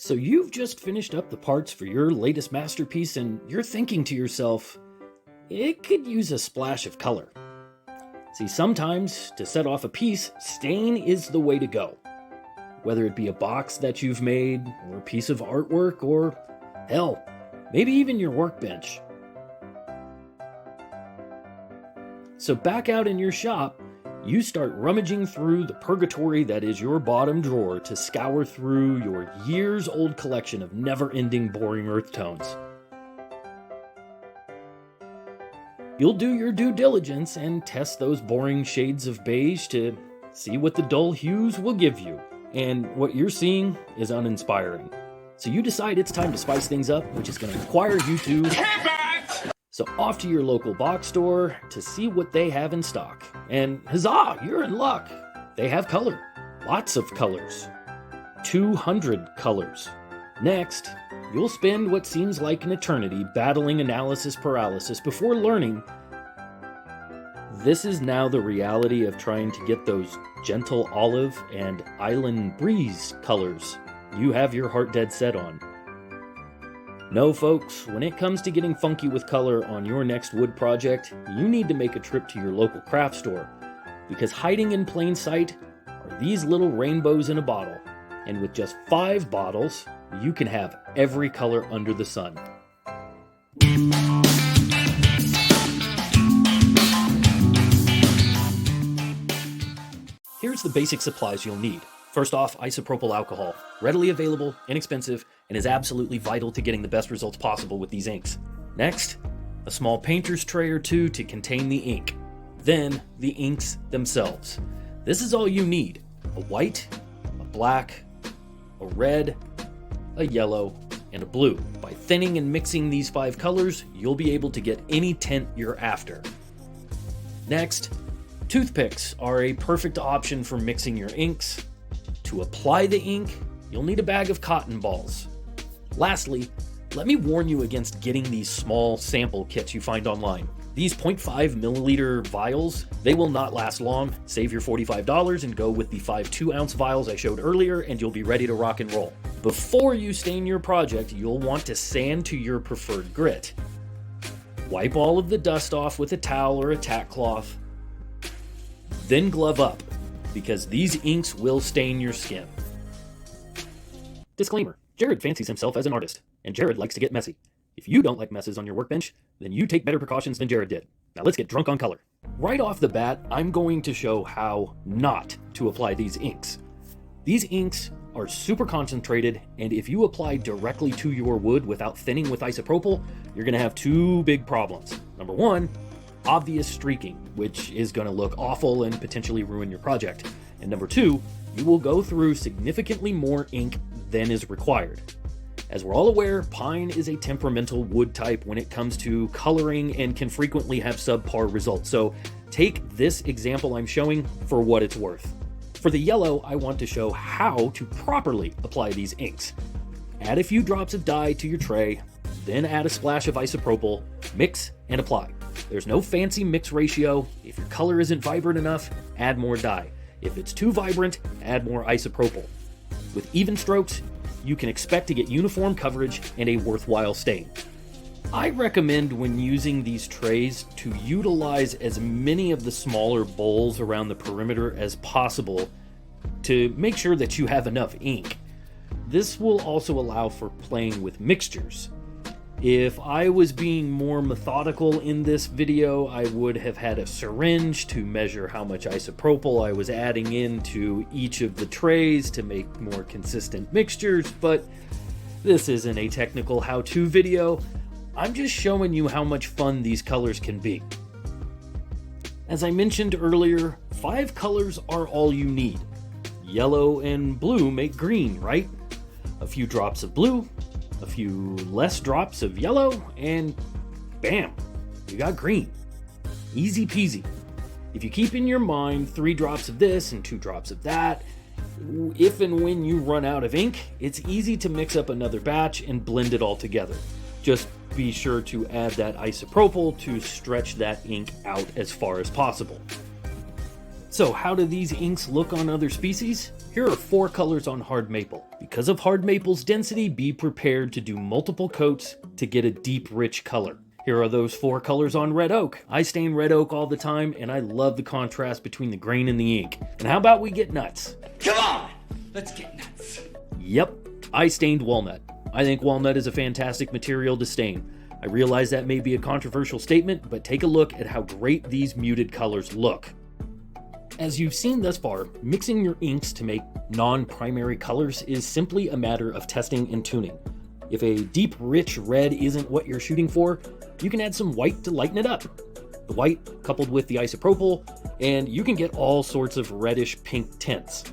So you've just finished up the parts for your latest masterpiece and you're thinking to yourself, it could use a splash of color. See, sometimes to set off a piece, stain is the way to go. Whether it be a box that you've made, or a piece of artwork, or hell, maybe even your workbench. So back out in your shop, you start rummaging through the purgatory that is your bottom drawer to scour through your years-old collection of never-ending boring earth tones. You'll do your due diligence and test those boring shades of beige to see what the dull hues will give you. And what you're seeing is uninspiring. So you decide it's time to spice things up, which is going to require you to pivot! So off to your local box store to see what they have in stock. And huzzah, you're in luck. They have color. Lots of colors. 200 colors. Next, you'll spend what seems like an eternity battling analysis paralysis before learning this is now the reality of trying to get those gentle olive and island breeze colors you have your heart dead set on. No, folks, when it comes to getting funky with color on your next wood project, you need to make a trip to your local craft store, because hiding in plain sight are these little rainbows in a bottle, and with just 5 bottles, you can have every color under the sun. Here's the basic supplies you'll need. First off, isopropyl alcohol. Readily available, inexpensive, and is absolutely vital to getting the best results possible with these inks. Next, a small painter's tray or two to contain the ink. Then, the inks themselves. This is all you need. A white, a black, a red, a yellow, and a blue. By thinning and mixing these 5 colors, you'll be able to get any tint you're after. Next, toothpicks are a perfect option for mixing your inks. To apply the ink, you'll need a bag of cotton balls. Lastly, let me warn you against getting these small sample kits you find online. These 0.5 milliliter vials, they will not last long. Save your $45 and go with the 5 2-ounce vials I showed earlier and you'll be ready to rock and roll. Before you stain your project, you'll want to sand to your preferred grit. Wipe all of the dust off with a towel or a tack cloth. Then glove up, because these inks will stain your skin. Disclaimer, Jared fancies himself as an artist, and Jared likes to get messy. If you don't like messes on your workbench, then you take better precautions than Jared did. Now let's get drunk on color. Right off the bat, I'm going to show how not to apply these inks. These inks are super concentrated, and if you apply directly to your wood without thinning with isopropyl, you're going to have 2 big problems. Number 1, obvious streaking, which is going to look awful and potentially ruin your project. And number 2, you will go through significantly more ink than is required. As we're all aware, pine is a temperamental wood type when it comes to coloring and can frequently have subpar results. So take this example I'm showing for what it's worth. For the yellow, I want to show how to properly apply these inks. Add a few drops of dye to your tray, then add a splash of isopropyl, mix and apply. There's no fancy mix ratio. If your color isn't vibrant enough, add more dye. If it's too vibrant, add more isopropyl. With even strokes, you can expect to get uniform coverage and a worthwhile stain. I recommend when using these trays to utilize as many of the smaller bowls around the perimeter as possible to make sure that you have enough ink. This will also allow for playing with mixtures. If I was being more methodical in this video, I would have had a syringe to measure how much isopropyl I was adding into each of the trays to make more consistent mixtures, but this isn't a technical how-to video. I'm just showing you how much fun these colors can be. As I mentioned earlier, 5 colors are all you need. Yellow and blue make green, right? A few drops of blue, a few less drops of yellow, and bam, you got green. Easy peasy. If you keep in your mind 3 drops of this and 2 drops of that, if and when you run out of ink, it's easy to mix up another batch and blend it all together. Just be sure to add that isopropyl to stretch that ink out as far as possible. So how do these inks look on other species? Here are 4 colors on hard maple. Because of hard maple's density, be prepared to do multiple coats to get a deep, rich color. Here are those 4 colors on red oak. I stain red oak all the time, and I love the contrast between the grain and the ink. And how about we get nuts? Come on, let's get nuts. Yep, I stained walnut. I think walnut is a fantastic material to stain. I realize that may be a controversial statement, but take a look at how great these muted colors look. As you've seen thus far, mixing your inks to make non-primary colors is simply a matter of testing and tuning. If a deep, rich red isn't what you're shooting for, you can add some white to lighten it up. The white coupled with the isopropyl, and you can get all sorts of reddish pink tints.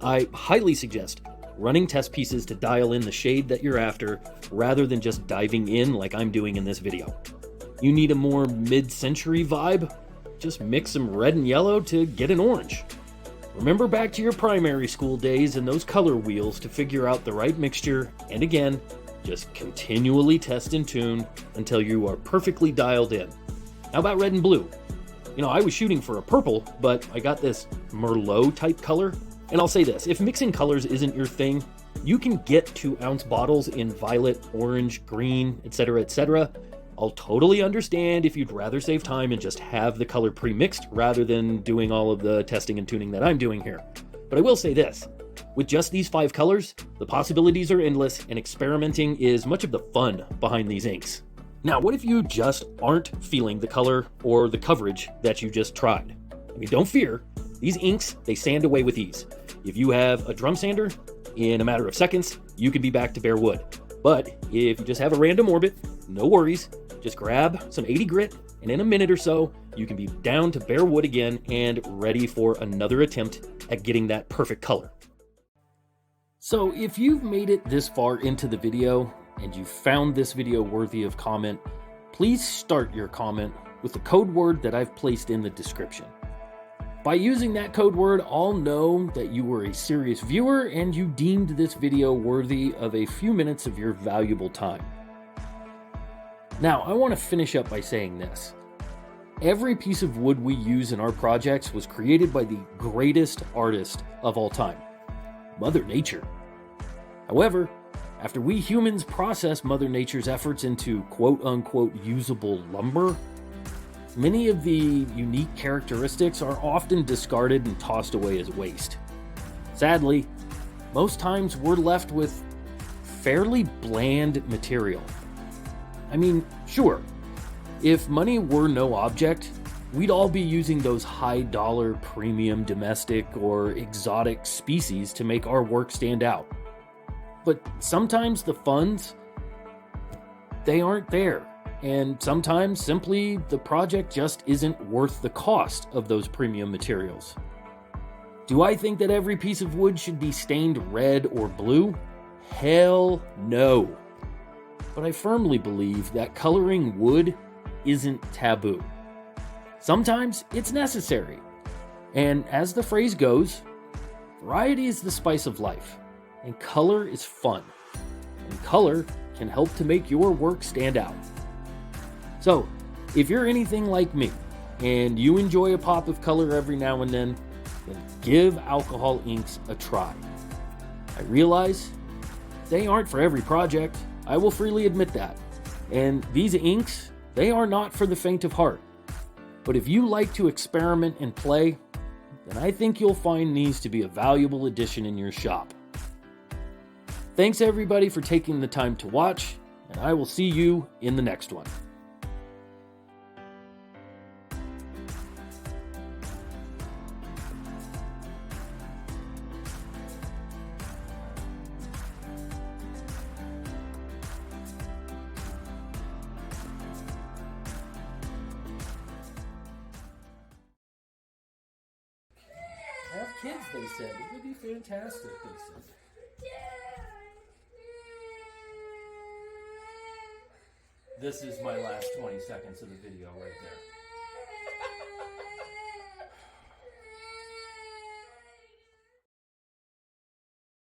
I highly suggest running test pieces to dial in the shade that you're after, rather than just diving in like I'm doing in this video. You need a more mid-century vibe? Just mix some red and yellow to get an orange. Remember back to your primary school days and those color wheels to figure out the right mixture, and again, just continually test and tune until you are perfectly dialed in. How about red and blue? You know, I was shooting for a purple, but I got this Merlot type color. And I'll say this, if mixing colors isn't your thing, you can get 2-ounce bottles in violet, orange, green, etc., etc. I'll totally understand if you'd rather save time and just have the color pre-mixed rather than doing all of the testing and tuning that I'm doing here. But I will say this, with just these 5 colors, the possibilities are endless and experimenting is much of the fun behind these inks. Now, what if you just aren't feeling the color or the coverage that you just tried? I mean, don't fear, these inks, they sand away with ease. If you have a drum sander, in a matter of seconds, you can be back to bare wood. But if you just have a random orbit, no worries, just grab some 80 grit, and in a minute or so, you can be down to bare wood again and ready for another attempt at getting that perfect color. So if you've made it this far into the video, and you found this video worthy of comment, please start your comment with the code word that I've placed in the description. By using that code word, I'll know that you were a serious viewer and you deemed this video worthy of a few minutes of your valuable time. Now, I want to finish up by saying this. Every piece of wood we use in our projects was created by the greatest artist of all time, Mother Nature. However, after we humans process Mother Nature's efforts into quote-unquote usable lumber, many of the unique characteristics are often discarded and tossed away as waste. Sadly, most times we're left with fairly bland material. I mean, sure, if money were no object, we'd all be using those high-dollar premium domestic or exotic species to make our work stand out. But sometimes the funds, they aren't there. And sometimes simply the project just isn't worth the cost of those premium materials. Do I think that every piece of wood should be stained red or blue? Hell no. But I firmly believe that coloring wood isn't taboo. Sometimes it's necessary. And as the phrase goes, variety is the spice of life, and color is fun. And color can help to make your work stand out. So, if you're anything like me, and you enjoy a pop of color every now and then give alcohol inks a try. I realize they aren't for every project, I will freely admit that. And these inks, they are not for the faint of heart. But if you like to experiment and play, then I think you'll find these to be a valuable addition in your shop. Thanks everybody for taking the time to watch, and I will see you in the next one. Have kids, they said. It would be fantastic, they said. This is my last 20 seconds of the video right there.